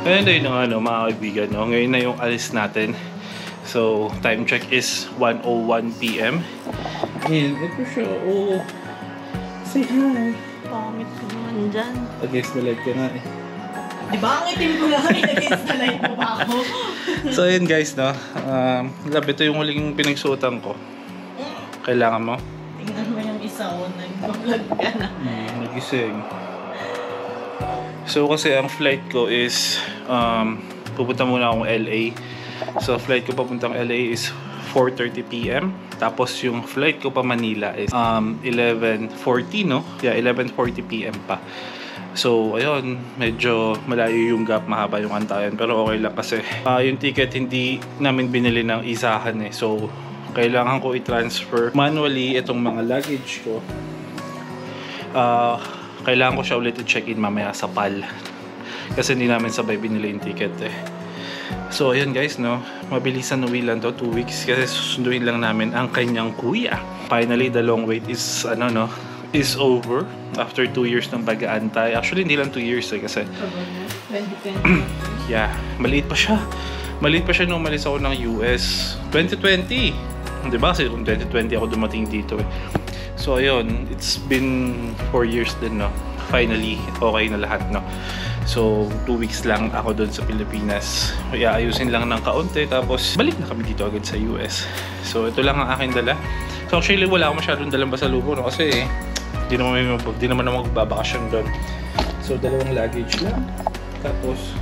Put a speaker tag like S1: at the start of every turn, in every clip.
S1: And ayun na nga, mga kaibigan, no? Ngayon na yung alis natin. So, time check is 1:01 PM. And ito siya, oh. Say hi.
S2: Pangit ko naman dyan.
S1: Against the light ka na eh.
S2: Diba ang itim ko lang against the light mo ba ako?
S1: So ayun guys, no? Lab, ito yung huling pinagsuotan ko. Kailangan mo?
S2: Tingnan mo yung isa o, nag-vlog ka na.
S1: Nagising. So kasi ang flight ko is pupunta muna akong LA. So flight ko papuntang LA is 4:30 PM. Tapos yung flight ko pa Manila is 11:40, no? Yeah, 11:40 PM pa. So ayun, medyo malayo yung gap, mahaba yung antayan, pero okay lang kasi yung ticket hindi namin binili ng isahan eh. So kailangan ko i-transfer manually itong mga luggage ko. Kailangan ko siya ulit i-check-in mamaya sa PAL kasi hindi namin sabay binili yung ticket eh. So ayun guys, no, mabilisan uwi lang to, 2 weeks kasi susunduin lang namin ang kanyang kuya. Finally, the long wait is is over after 2 years ng pag-aantay. Actually hindi lang 2 years eh kasi
S2: 2020.
S1: yeah, maliit pa siya nung umalis ako ng US 2020, diba? Kasi kung 2020 ako dumating dito eh. So ayun, it's been 4 years din, no? Finally, okay na lahat, no? So 2 weeks lang ako doon sa Pilipinas. Ayusin lang ng kaunti, tapos balik na kami dito agad sa US. So ito lang ang aking dala. So actually wala akong masyadong dalang pasalubong, no? Kasi di naman ako magbabakasyon doon. So 2 luggage lang. Tapos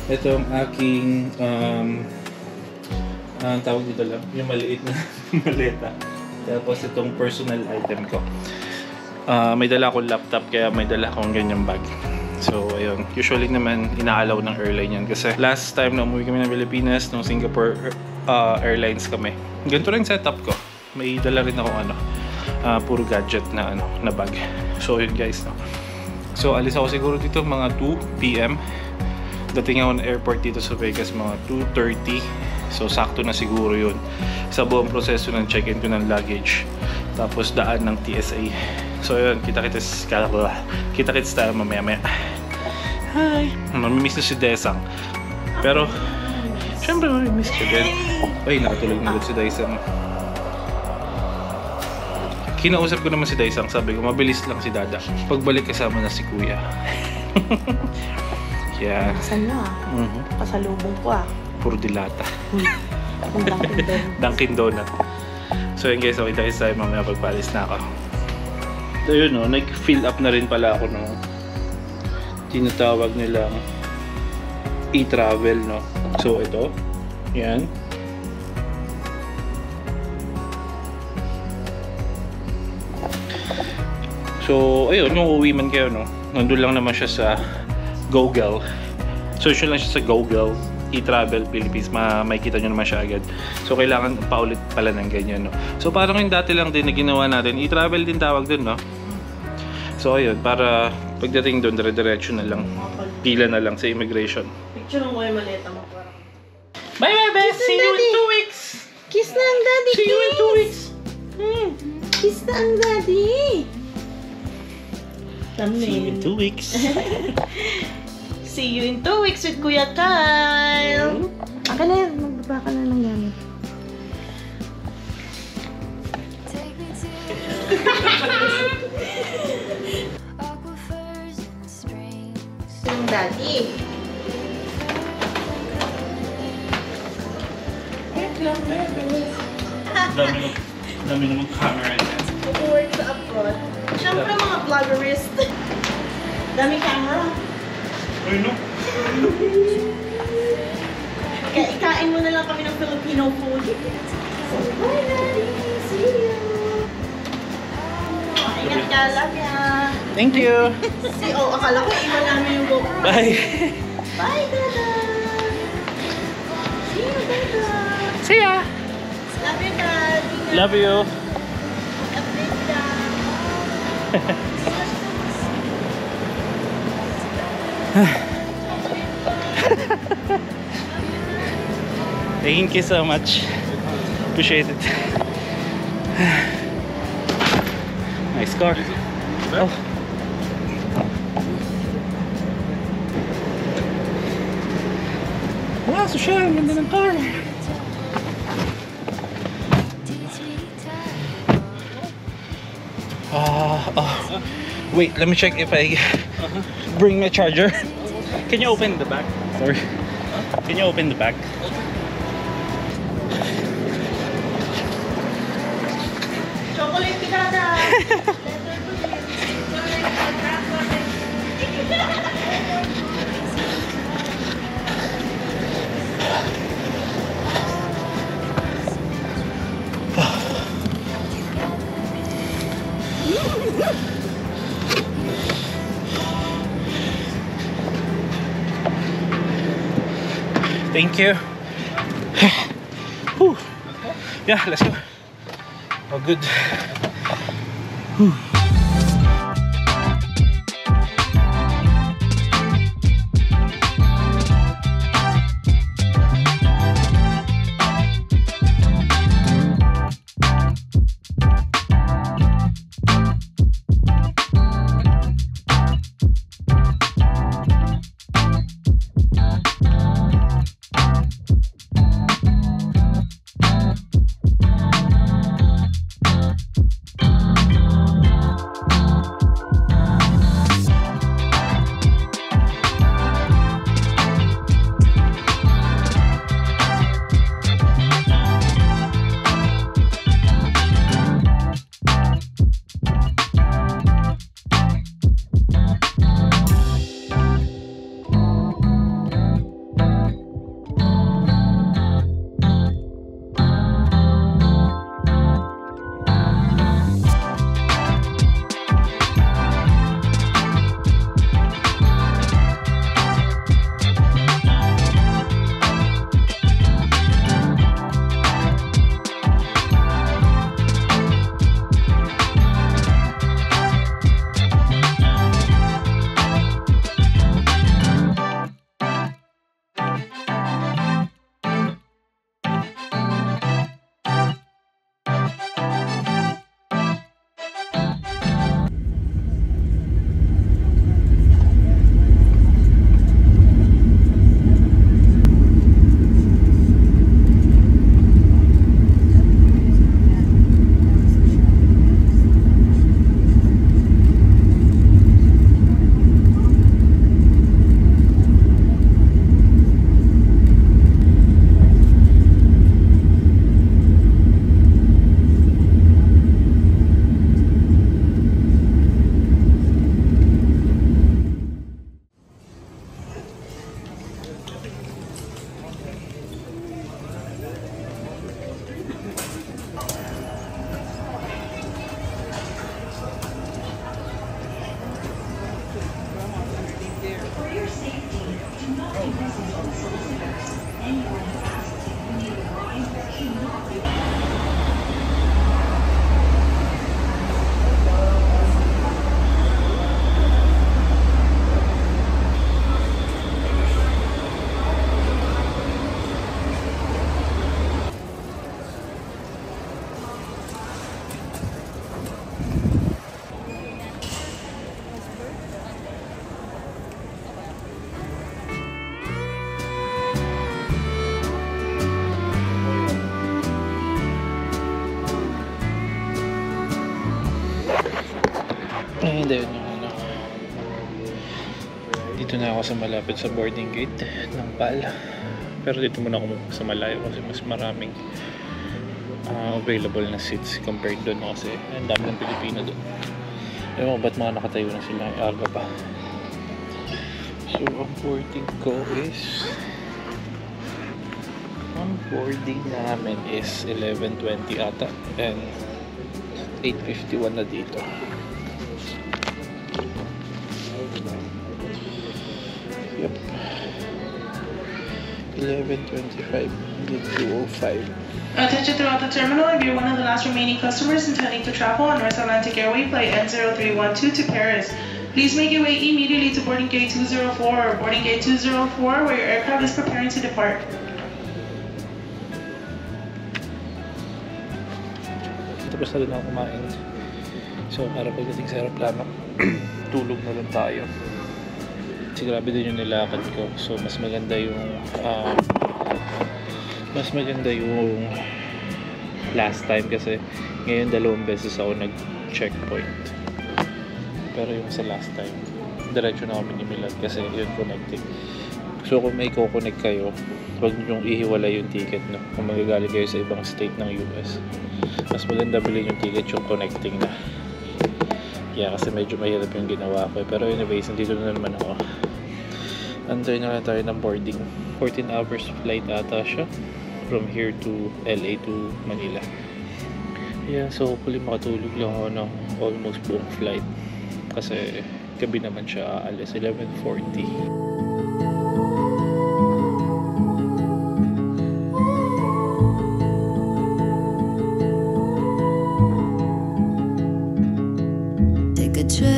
S1: ito ang aking ang tawag dito lang, yung maliit na maleta. Tapos itong personal item ko. May dala akong laptop, kaya may dala akong ganyang bag. So ayun, usually naman inaalaw ng airline yan kasi last time na umuwi kami ng Pilipinas, nung Singapore Airlines kami, ganito rin setup ko. May dala rin ako puro gadget na na bag. So yun guys, no? So alis ako siguro dito mga 2 PM. Dating ako ng airport dito sa Vegas mga 2:30. So sakto na siguro yun sa buong proseso ng check-in ko ng luggage, tapos daan ng TSA. So yun, kita-kits tayo mamaya-maya. Hi! Mamimiss na si Desang. Pero syempre mamimiss ko din. Ay, nakatulog na si Desang. Kinausap ko naman si Desang, sabi ko mabilis lang si Dada, pagbalik kasama na si Kuya. Yeah.
S2: Saan na? Pasalubong ko
S1: Puro dilata.
S2: Dunkin'
S1: Donut. So yun guys, okay tayo tayo mamaya pagpalis na ako. So yun, no, nag-fill up na rin pala ako ng tinatawag nilang e-travel, no. So ito, yan. So ayun, kung uuwi man kayo, no, nandun lang naman siya sa Google. Search lang siya sa Google e-travel Philippines, makikita nyo naman siya agad. So kailangan paulit pala ng ganyan, no. So parang yung dati lang din na ginawa natin, e-travel din tawag dun, no. So ayun, para pagdating doon dire-diretso na lang, pila na lang sa immigration.
S2: Picture mo yung maleta mo.
S1: Bye bye bye! See you in 2 weeks!
S2: Kiss na ang daddy!
S1: See you in 2 weeks!
S2: Kiss na ang daddy!
S1: See you in 2 weeks!
S2: See you in 2 weeks with Kuya Kyle! Aka na yan, magbaba ka na ng gamit. Yung daddy.
S1: Dami naman camera niya.
S2: Mag-work sa abroad. Siyempre mga vloggerist. Dami camera.
S1: Ay no?
S2: Kaya ikain mo na lang kami ng Filipino food. So, bye daddy! See you! Ingat ka, love ya!
S1: Thank you!
S2: Akala ko iwan namin yung book.
S1: Bye!
S2: Bye, Dada! See you, Dada!
S1: See ya!
S2: Love you, Dad!
S1: Love you!
S2: Update lang!
S1: Thank you so much. Appreciate it. Nice car. Oh. Ah, social. Ganda ng car. Wait, let me check if I bring my charger. Can you open the back? Sorry. Can you open the back?
S2: Chocolate pinada!
S1: Thank you. Whew. Yeah, let's go. Oh, good. Whew. Hindi, ano. Dito na ako sa malapit sa boarding gate ng PAL. Pero dito muna ako sa malayo kasi mas maraming available na seats compared doon kasi ang dami ng Pilipino doon. Ewan ko ba't mga nakatayo na sila, aga pa. So ang boarding ko is boarding namin is 11:20 ata and 8:51 na dito. Yep. 11:25 2:05.
S2: Attention throughout the terminal. If you're one of the last remaining customers intending to travel on West Atlantic Airway Flight N0312 to Paris, please make your way immediately to boarding gate 204 or boarding gate 204 where your aircraft is preparing to depart.
S1: Tapos na rin ako kumain. So para pagdating sa aeroplano, tulog na lang tayo. Kasi grabe din yung nilakad ko. So mas maganda yung last time kasi ngayon 2 beses ako nag-checkpoint. Pero yung sa last time, diretso na kami ni Milad kasi yun connecting. So kung may i-connect kayo, huwag niyong ihiwalay yung ticket, no? Kung magagaling kayo sa ibang state ng US, mas maganda bilhin yung ticket yung connecting na. Yeah, kasi medyo mahirap yung ginawa ko. Pero anyways, nandito na naman ako. Antay na lang tayo ng boarding. 14 hours flight ata siya from here to LA to Manila. Yeah, so hopefully makatulog lang ako ng almost buong flight. Kasi gabi naman siya, alas 11:40.
S3: Take a trip